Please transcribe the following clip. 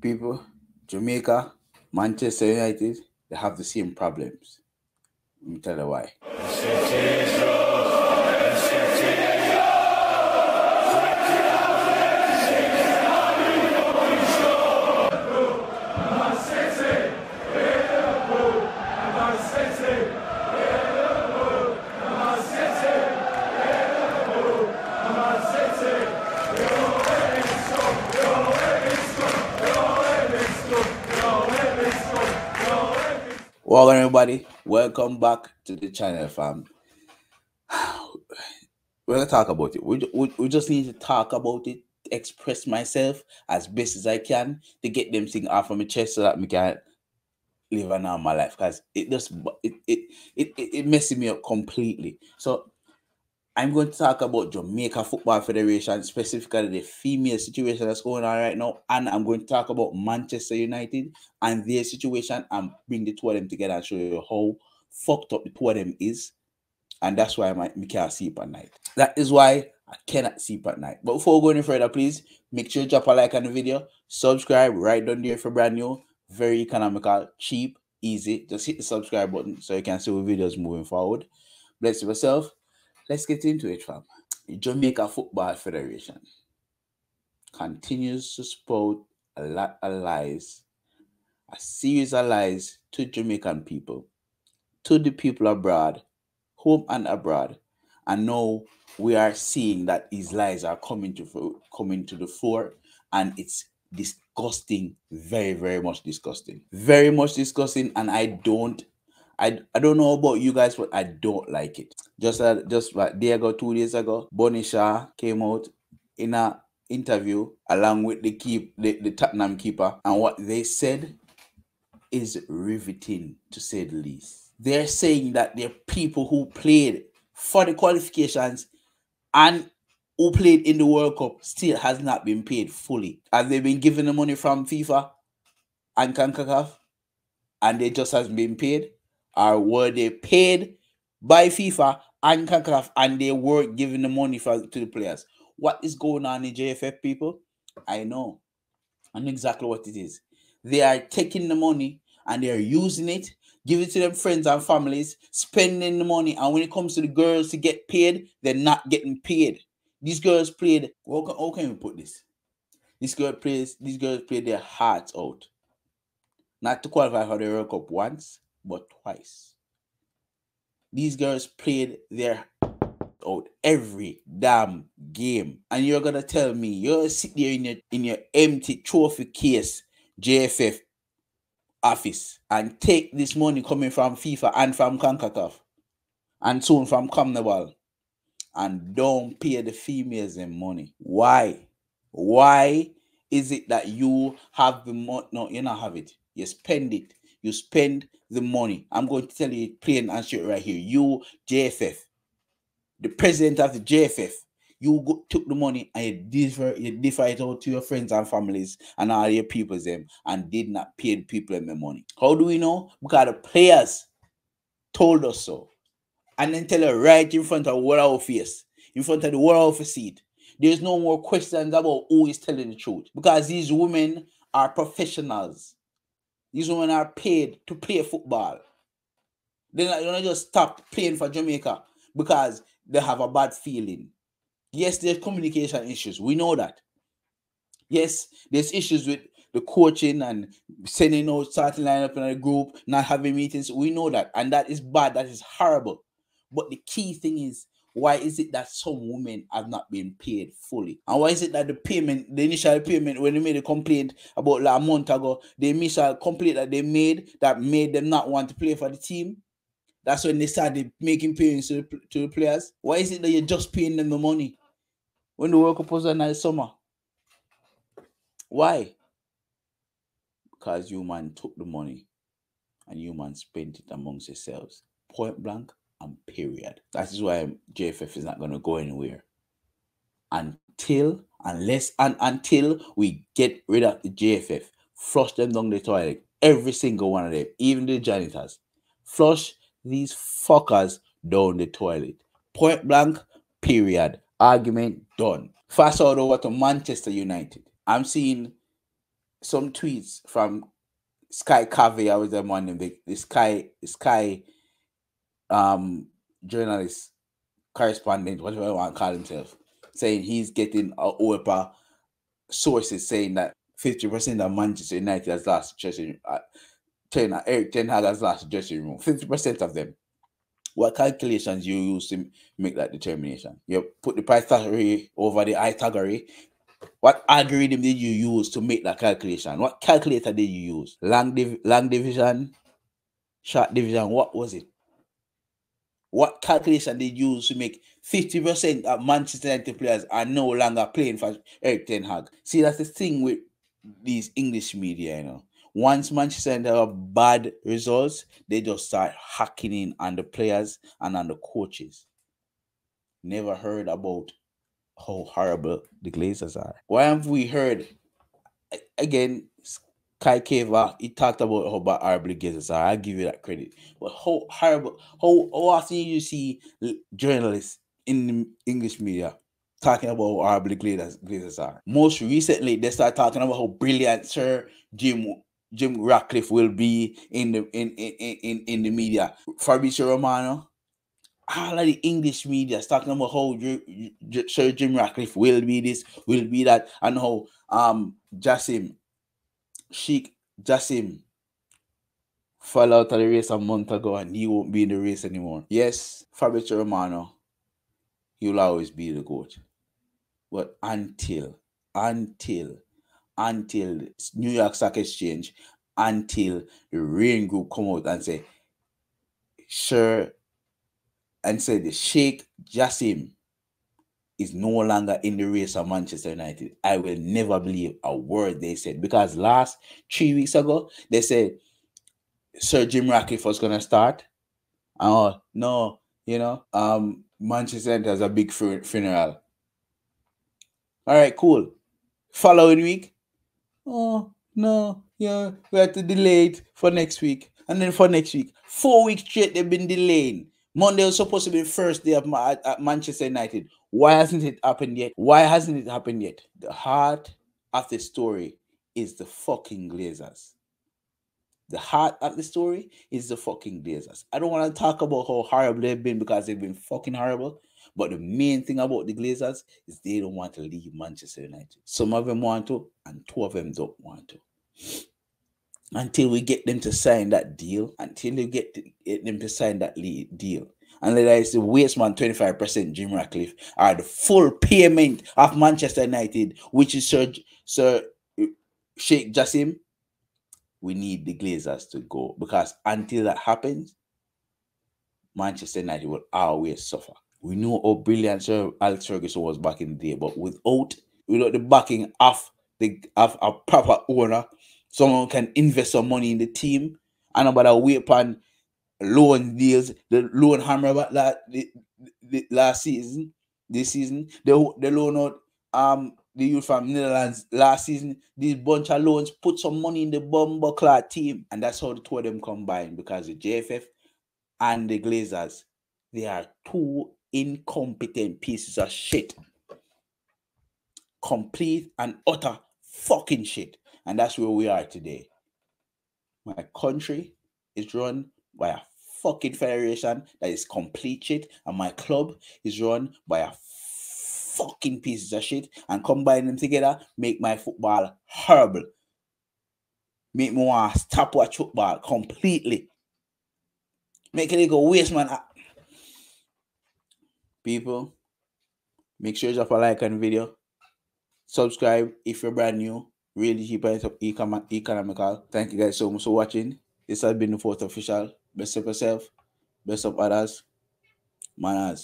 People, Jamaica, Manchester United, they have the same problems. Let me tell you why. Welcome everybody, welcome back to the channel, fam. We're gonna talk about it. We just need to talk about it, express myself as best as I can to get them things off of my chest so that I can live a normal life, because it messes me up completely. So I'm going to talk about Jamaica Football Federation, specifically the female situation that's going on right now, and I'm going to talk about Manchester United and their situation and bring the two of them together and show you how fucked up the two of them is, and that's why I can't sleep at night. That is why I cannot sleep at night. But before we go any further, please make sure you drop a like on the video, subscribe right down there if you're brand new. Very economical, cheap, easy. Just hit the subscribe button so you can see what videos moving forward. Bless yourself. Let's get into it, fam. The Jamaica Football Federation continues to spout a lot of lies, a series of lies to Jamaican people, to the people abroad, home and abroad. And now we are seeing that these lies are coming to the fore, and it's disgusting, very, very much disgusting. Very much disgusting, and I don't know about you guys, but I don't like it. Just like day ago, 2 days ago, Bonnie Shaw came out in an interview along with the Tottenham keeper, and what they said is riveting, to say the least. They're saying that there are people who played for the qualifications and who played in the World Cup still has not been paid fully. Have they been given the money from FIFA and CONCACAF and they just hasn't been paid? Or were they paid by FIFA and CONCACAF and they weren't giving the money to the players? What is going on in JFF, people? I know. I know exactly what it is. They are taking the money and they are using it, giving it to them friends and families, spending the money, and when it comes to the girls to get paid, they're not getting paid. These girls played, how can we put this? These girls played their hearts out. Not to qualify for the World Cup once, but twice. These girls played their out every damn game, and you're gonna tell me you're sit there in your empty trophy case JFF office and take this money coming from FIFA and from CONCACAF and soon from CONMEBOL and don't pay the females their money? Why is it that you have the money? No, you don't have it. You spend it. You spend the money. I'm going to tell you plain and straight right here. You, JFF, the president of the JFF, you took the money and you differ it out to your friends and families and all your people them and did not pay the people in the money. How do we know? Because the players told us so. And then tell her right in front of our face, in front of the world of seat. There's no more questions about who is telling the truth, because these women are professionals. These women are paid to play football. They're not just stop playing for Jamaica because they have a bad feeling. Yes, there's communication issues. We know that. Yes, there's issues with the coaching and sending out starting lineup in a group, not having meetings. We know that. And that is bad. That is horrible. But the key thing is, why is it that some women have not been paid fully? And why is it that the initial payment, when they made a complaint about like a month ago, the initial complaint that they made that made them not want to play for the team? That's when they started making payments to the players. Why is it that you're just paying them the money when the World Cup was on in summer? Why? Because you man took the money and you man spent it amongst yourselves. Point blank and period. That is why JFF is not going to go anywhere until we get rid of the JFF. Flush them down the toilet. Every single one of them, even the janitors. Flush these fuckers down the toilet. Point blank, period. Argument done. Fast forward over to Manchester United. I'm seeing some tweets from Sky Caviar was the one name, the Sky journalist, correspondent, whatever you want to call himself, saying he's getting OEPA sources saying that 50% of Manchester United has lost dressing Eric Ten Hag has lost dressing room. 50% of them. What calculations you use to make that determination? You put the Pythagorean over the Pythagorean. What algorithm did you use to make that calculation? What calculator did you use? Long division, short division. What was it? What calculation did you use to make 50% of Manchester United players are no longer playing for Eric Ten Hag? See, that's the thing with these English media, you know. Once Manchester United have bad results, they just start hacking in on the players and on the coaches. Never heard about how horrible the Glazers are. Why have we heard, again, Kai Keva, he talked about how bad horrible the Glazers are. I give you that credit. But how horrible, how often you see journalists in the English media talking about how horrible the Glazers are? Most recently, they start talking about how brilliant Sir Jim Ratcliffe will be in the media. Fabrizio Romano, all of the English media is talking about how Sir Jim Ratcliffe will be this, will be that, and how Sheikh Jassim fell out of the race a month ago and he won't be in the race anymore. Yes, Fabrizio Romano, he will always be the GOAT. But until New York Stock Exchange, until the Rain Group come out and say, the Sheikh Jassim is no longer in the race of Manchester United, I will never believe a word they said. Because last 3 weeks ago, they said Sir Jim Ratcliffe was going to start. Oh, no, Manchester United has a big funeral. All right, cool. Following week, oh, no, yeah, we have to delay it for next week. And then for next week, 4 weeks straight, they've been delaying. Monday was supposed to be the first day at Manchester United. Why hasn't it happened yet? The heart of the story is the fucking Glazers. The heart of the story is the fucking Glazers. I don't want to talk about how horrible they've been because they've been fucking horrible. But the main thing about the Glazers is they don't want to leave Manchester United. Some of them want to, and 2 of them don't want to. Until we get them to sign that deal, and whether it's the wasteman 25% Jim Ratcliffe or the full payment of Manchester United, which is Sir Sheikh Jassim, we need the Glazers to go. Because until that happens, Manchester United will always suffer. We know how brilliant Sir Alex Ferguson was back in the day, but without the backing of a proper owner, someone can invest some money in the team, and about wait upon loan deals, the loan hammer about that last season, this season, the loan out the youth from Netherlands last season, these bunch of loans put some money in the bumbuckler team, and that's how the 2 of them combine, because the JFF and the Glazers, they are 2 incompetent pieces of shit. Complete and utter fucking shit. And that's where we are today. My country is run by a fucking federation that is complete shit, and my club is run by a fucking pieces of shit, and combine them together make my football horrible. Make me want to stop watch football completely. Make it go waste, man. People, make sure you drop a like on the video. Subscribe if you're brand new. Really cheap and economical. Thank you guys so much for watching. This has been the 4th official. Best of yourself. Best of others. Manaz.